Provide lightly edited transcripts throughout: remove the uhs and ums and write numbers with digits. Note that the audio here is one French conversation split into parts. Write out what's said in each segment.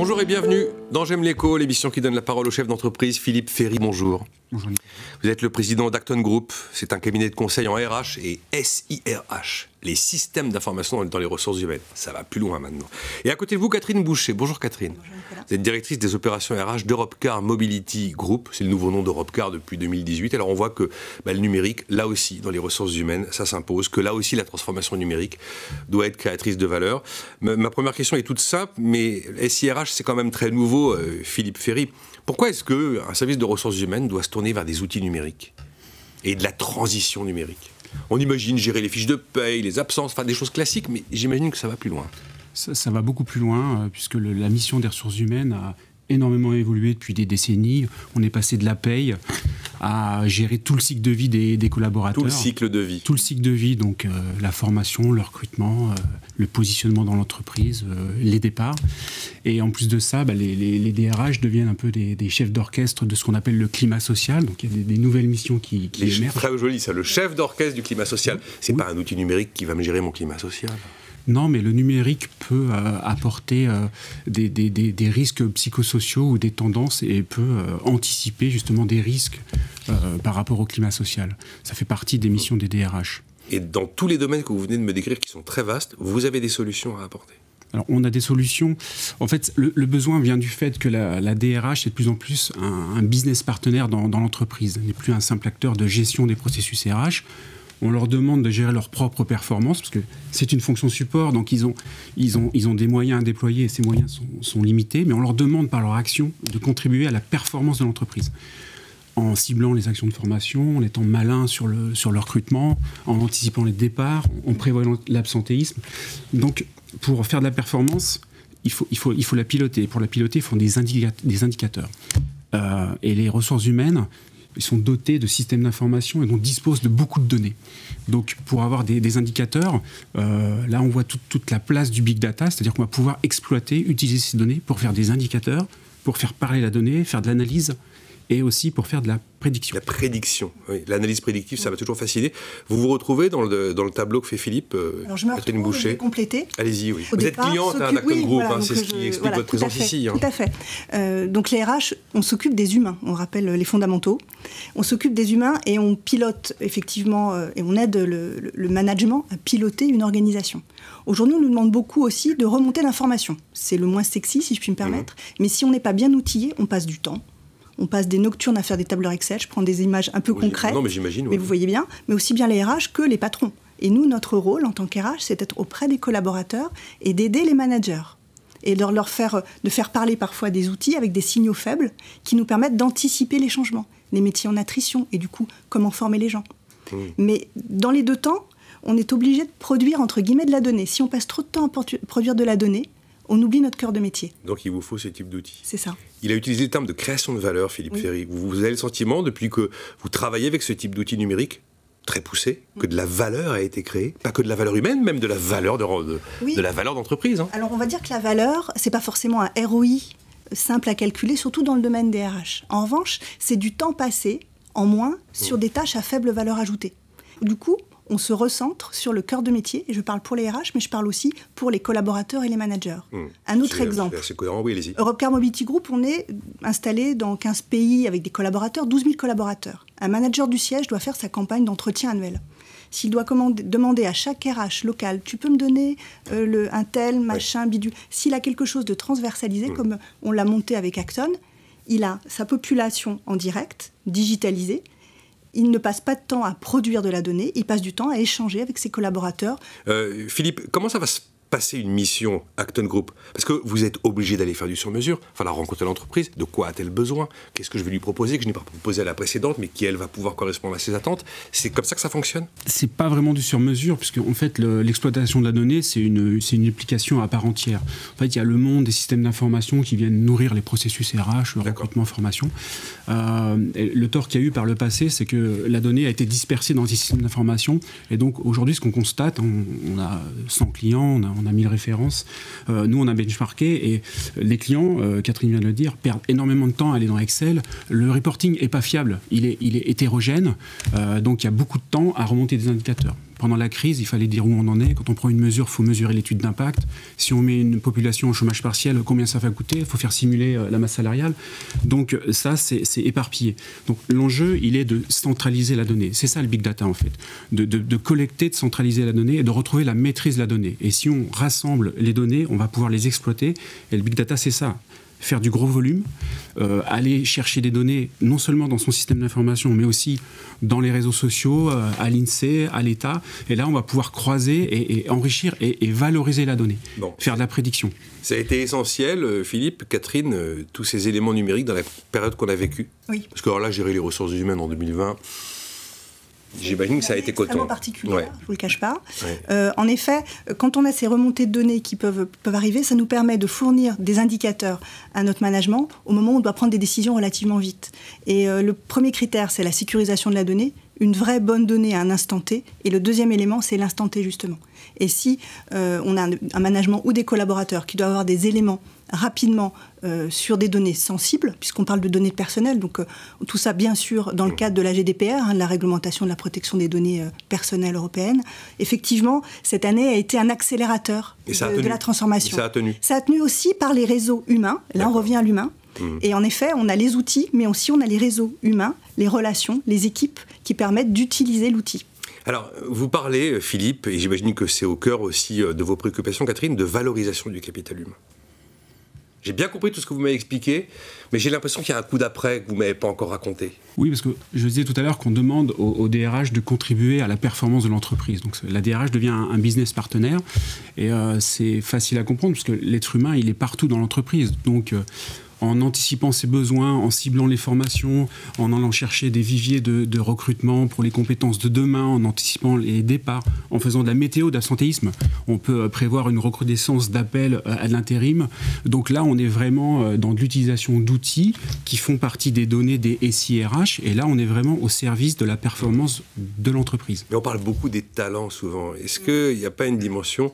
Bonjour et bienvenue dans J'aime l'écho, l'émission qui donne la parole au chef d'entreprise Philippe Ferry. Bonjour. Bonjour. Vous êtes le président d'Acton Group. C'est un cabinet de conseil en RH et SIRH, les systèmes d'information dans les ressources humaines. Ça va plus loin maintenant. Et à côté de vous, Catherine Boucher. Bonjour Catherine. Bonjour Nicolas. Vous êtes directrice des opérations RH d'Europcar Mobility Group. C'est le nouveau nom d'Europcar depuis 2018. Alors on voit que le numérique, là aussi, dans les ressources humaines, ça s'impose, que là aussi la transformation numérique doit être créatrice de valeur. Ma première question est toute simple, mais SIRH, c'est quand même très nouveau, Philippe Ferry. Pourquoi est-ce qu'un service de ressources humaines doit se tourner vers des outils numériques et de la transition numérique? On imagine gérer les fiches de paye, les absences, enfin des choses classiques, mais j'imagine que ça va plus loin. Ça va beaucoup plus loin, puisque la mission des ressources humaines a énormément évolué depuis des décennies. On est passé de la paye à gérer tout le cycle de vie des collaborateurs. Tout le cycle de vie. Tout le cycle de vie, donc la formation, le recrutement, le positionnement dans l'entreprise, les départs. Et en plus de ça, les DRH deviennent un peu des chefs d'orchestre de ce qu'on appelle le climat social. Donc il y a des nouvelles missions qui émergent. Très joli ça, le chef d'orchestre du climat social. C'est pas un outil numérique qui va me gérer mon climat social. Non, mais le numérique peut apporter des risques psychosociaux ou des tendances et peut anticiper justement des risques par rapport au climat social. Ça fait partie des missions des DRH. Et dans tous les domaines que vous venez de me décrire, qui sont très vastes, vous avez des solutions à apporter? Alors, on a des solutions. En fait, le besoin vient du fait que la DRH est de plus en plus un business partenaire dans l'entreprise. Elle n'est plus un simple acteur de gestion des processus RH. On leur demande de gérer leurs propres performances, parce que c'est une fonction support, donc ils ont des moyens à déployer, et ces moyens sont limités, mais on leur demande par leur action de contribuer à la performance de l'entreprise, en ciblant les actions de formation, en étant malin sur le recrutement, en anticipant les départs, en prévoyant l'absentéisme. Donc, pour faire de la performance, il faut la piloter. Pour la piloter, il faut des indicateurs. Et les ressources humaines, ils sont dotés de systèmes d'information et donc disposent de beaucoup de données. Donc, pour avoir des indicateurs, là, on voit toute la place du big data, c'est-à-dire qu'on va pouvoir exploiter, utiliser ces données pour faire des indicateurs, pour faire parler la donnée, faire de l'analyse et aussi pour faire de la prédiction. La prédiction, oui. L'analyse prédictive, ça m'a toujours fasciné. Vous vous retrouvez dans le tableau que fait Philippe, Catherine Boucher. Je vais compléter. Allez-y, oui. Vous êtes cliente d'Acton Group, c'est ce qui explique votre présence ici. Tout à fait. Donc les RH, on s'occupe des humains, on rappelle les fondamentaux. On s'occupe des humains et on pilote effectivement, et on aide le management à piloter une organisation. Aujourd'hui, on nous demande beaucoup aussi de remonter l'information. C'est le moins sexy, si je puis me permettre. Mais si on n'est pas bien outillé, on passe du temps. On passe des nocturnes à faire des tableurs Excel. Je prends des images un peu concrètes. Non, mais j'imagine. Mais vous voyez bien. Mais aussi bien les RH que les patrons. Et nous, notre rôle en tant qu'RH, c'est d'être auprès des collaborateurs et d'aider les managers. Et de faire parler parfois des outils avec des signaux faibles qui nous permettent d'anticiper les changements. Les métiers en attrition et du coup, comment former les gens. Mais dans les deux temps, on est obligé de produire, entre guillemets, de la donnée. Si on passe trop de temps à produire de la donnée, on oublie notre cœur de métier. Donc il vous faut ce type d'outils. C'est ça. Il a utilisé le terme de création de valeur, Philippe Ferry. Vous avez le sentiment, depuis que vous travaillez avec ce type d'outils numériques très poussés, que de la valeur a été créée, pas que de la valeur humaine, même de la valeur de la valeur d'entreprise. Alors on va dire que la valeur, c'est pas forcément un ROI simple à calculer, surtout dans le domaine des RH. En revanche, c'est du temps passé en moins sur des tâches à faible valeur ajoutée. Du coup, on se recentre sur le cœur de métier, et je parle pour les RH, mais je parle aussi pour les collaborateurs et les managers. Un autre exemple. C'est cohérent, oui, allez-y. Europcar Mobility Group, on est installé dans 15 pays avec des collaborateurs, 12 000 collaborateurs. Un manager du siège doit faire sa campagne d'entretien annuel. S'il doit demander à chaque RH local, tu peux me donner un tel, machin, bidule. S'il a quelque chose de transversalisé, comme on l'a monté avec Acton, il a sa population en direct, digitalisée. Il ne passe pas de temps à produire de la donnée, il passe du temps à échanger avec ses collaborateurs. Philippe, comment ça va se passer une mission Acton Group? Parce que vous êtes obligé d'aller faire du sur-mesure, il va rencontrer l'entreprise, de quoi a-t-elle besoin? Qu'est-ce que je vais lui proposer que je n'ai pas proposé à la précédente, mais qui, elle, va pouvoir correspondre à ses attentes? C'est comme ça que ça fonctionne? C'est pas vraiment du sur-mesure, puisque en fait, l'exploitation de la donnée, c'est une application à part entière. En fait, il y a le monde des systèmes d'information qui viennent nourrir les processus RH, le recrutement, formation. Le tort qu'il y a eu par le passé, c'est que la donnée a été dispersée dans ces systèmes d'information, et donc aujourd'hui, ce qu'on constate, on a 100 clients, on a 1000 références. Nous, on a benchmarké et les clients, Catherine vient de le dire, perdent énormément de temps à aller dans Excel. Le reporting n'est pas fiable, il est hétérogène, donc il y a beaucoup de temps à remonter des indicateurs. Pendant la crise, il fallait dire où on en est. Quand on prend une mesure, il faut mesurer l'étude d'impact. Si on met une population en chômage partiel, combien ça va coûter? Il faut faire simuler la masse salariale. Donc ça, c'est éparpillé. Donc l'enjeu, il est de centraliser la donnée. C'est ça le big data en fait. De collecter, de centraliser la donnée et de retrouver la maîtrise de la donnée. Et si on rassemble les données, on va pouvoir les exploiter. Et le big data, c'est ça. Faire du gros volume, aller chercher des données non seulement dans son système d'information, mais aussi dans les réseaux sociaux, à l'INSEE, à l'État. Et là, on va pouvoir croiser et enrichir et valoriser la donnée, faire de la prédiction. Ça a été essentiel, Philippe, Catherine, tous ces éléments numériques dans la période qu'on a vécue. Oui. Parce que alors là, gérer les ressources humaines en 2020... J'imagine que ça a été coton. Extrêmement particulier, ouais. Je ne vous le cache pas. Ouais. En effet, quand on a ces remontées de données qui peuvent arriver, ça nous permet de fournir des indicateurs à notre management au moment où on doit prendre des décisions relativement vite. Et le premier critère, c'est la sécurisation de la donnée, une vraie bonne donnée à un instant T. Et le deuxième élément, c'est l'instant T, justement. Et si on a un management ou des collaborateurs qui doivent avoir des éléments rapidement sur des données sensibles, puisqu'on parle de données personnelles, donc tout ça bien sûr dans le cadre de la GDPR, de la réglementation de la protection des données personnelles européennes. Effectivement, cette année a été un accélérateur de la transformation. Ça a tenu. Ça a tenu aussi par les réseaux humains. Là, on revient à l'humain. Et en effet, on a les outils, mais aussi on a les réseaux humains, les relations, les équipes qui permettent d'utiliser l'outil. Alors, vous parlez, Philippe, et j'imagine que c'est au cœur aussi de vos préoccupations, Catherine, de valorisation du capital humain. J'ai bien compris tout ce que vous m'avez expliqué, mais j'ai l'impression qu'il y a un coup d'après que vous ne m'avez pas encore raconté. Oui, parce que je disais tout à l'heure qu'on demande au DRH de contribuer à la performance de l'entreprise. Donc la DRH devient un business partenaire, et c'est facile à comprendre, parce que l'être humain, il est partout dans l'entreprise. Donc en anticipant ses besoins, en ciblant les formations, en allant chercher des viviers de recrutement pour les compétences de demain, en anticipant les départs, en faisant de la météo d'absentéisme. On peut prévoir une recrudescence d'appels à l'intérim. Donc là, on est vraiment dans de l'utilisation d'outils qui font partie des données des SIRH. Et là, on est vraiment au service de la performance de l'entreprise. Mais on parle beaucoup des talents souvent. Est-ce qu'il n'y a pas une dimension...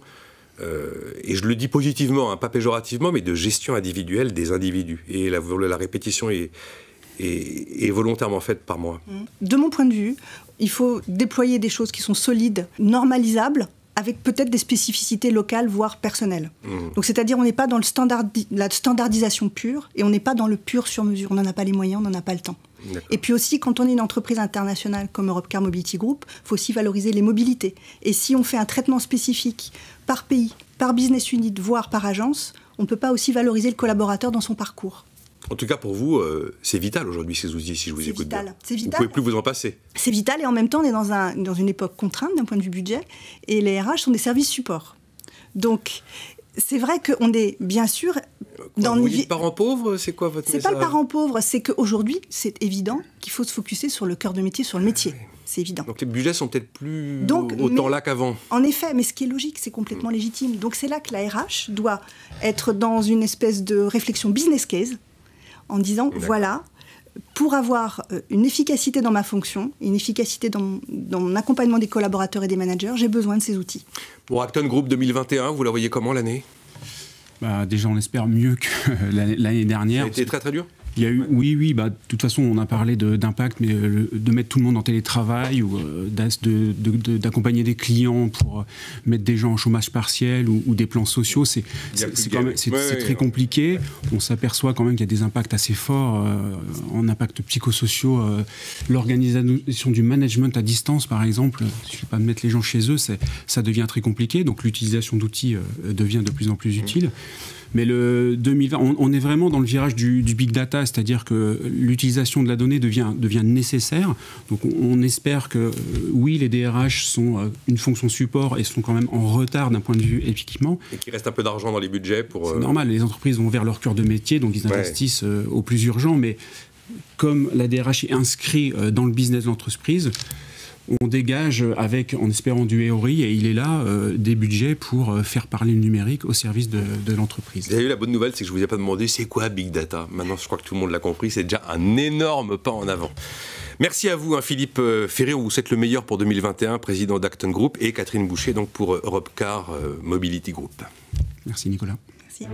et je le dis positivement, pas péjorativement, mais de gestion individuelle des individus. Et la répétition est volontairement faite par moi. De mon point de vue, il faut déployer des choses qui sont solides, normalisables, avec peut-être des spécificités locales, voire personnelles. Donc c'est-à-dire on n'est pas dans la standardisation pure, et on n'est pas dans le pur sur-mesure. On n'en a pas les moyens, on n'en a pas le temps. Et puis aussi, quand on est une entreprise internationale comme Europcar Mobility Group, il faut aussi valoriser les mobilités. Et si on fait un traitement spécifique par pays, par business unit, voire par agence, on ne peut pas aussi valoriser le collaborateur dans son parcours. En tout cas, pour vous, c'est vital aujourd'hui, ces outils, si je vous écoute bien. C'est vital. Vous ne pouvez plus vous en passer. C'est vital, et en même temps, on est dans une époque contrainte d'un point de vue budget, et les RH sont des services supports. Donc, c'est vrai qu'on est, bien sûr... Vous dites parent pauvre, c'est quoi votre message? C'est pas le parent pauvre, c'est qu'aujourd'hui, c'est évident qu'il faut se focuser sur le cœur de métier, sur le métier. C'est évident. Donc les budgets sont peut-être plus autant là qu'avant. En effet, mais ce qui est logique, c'est complètement légitime. Donc c'est là que la RH doit être dans une espèce de réflexion business case, en disant, voilà, pour avoir une efficacité dans ma fonction, une efficacité dans mon accompagnement des collaborateurs et des managers, j'ai besoin de ces outils. Pour Acton Group 2021, vous la voyez comment l'année? Déjà, on espère mieux que l'année dernière. Ça a été très très dur. Il y a eu, oui, de toute façon, on a parlé d'impact, mais de mettre tout le monde en télétravail ou d'accompagner des clients pour mettre des gens en chômage partiel ou des plans sociaux, c'est très compliqué. On s'aperçoit quand même qu'il y a des impacts assez forts en impacts psychosociaux. L'organisation du management à distance, par exemple, il ne suffit pas de mettre les gens chez eux, ça devient très compliqué. Donc l'utilisation d'outils devient de plus en plus utile. Mais le 2020, on est vraiment dans le virage du big data, c'est-à-dire que l'utilisation de la donnée devient nécessaire. Donc on espère que, oui, les DRH sont une fonction support et sont quand même en retard d'un point de vue équipement. Et qu'il reste un peu d'argent dans les budgets pour... C'est normal, les entreprises vont vers leur cœur de métier, donc ils investissent au plus urgent. Mais comme la DRH est inscrit dans le business de l'entreprise, on dégage avec, en espérant du ROI, et il est là, des budgets pour faire parler le numérique au service de l'entreprise. Vous avez eu la bonne nouvelle, c'est que je ne vous ai pas demandé c'est quoi Big Data. Maintenant, je crois que tout le monde l'a compris, c'est déjà un énorme pas en avant. Merci à vous, Philippe Ferré, on vous souhaite le meilleur pour 2021, président d'Acton Group, et Catherine Boucher, donc pour Europcar Mobility Group. Merci Nicolas. Merci.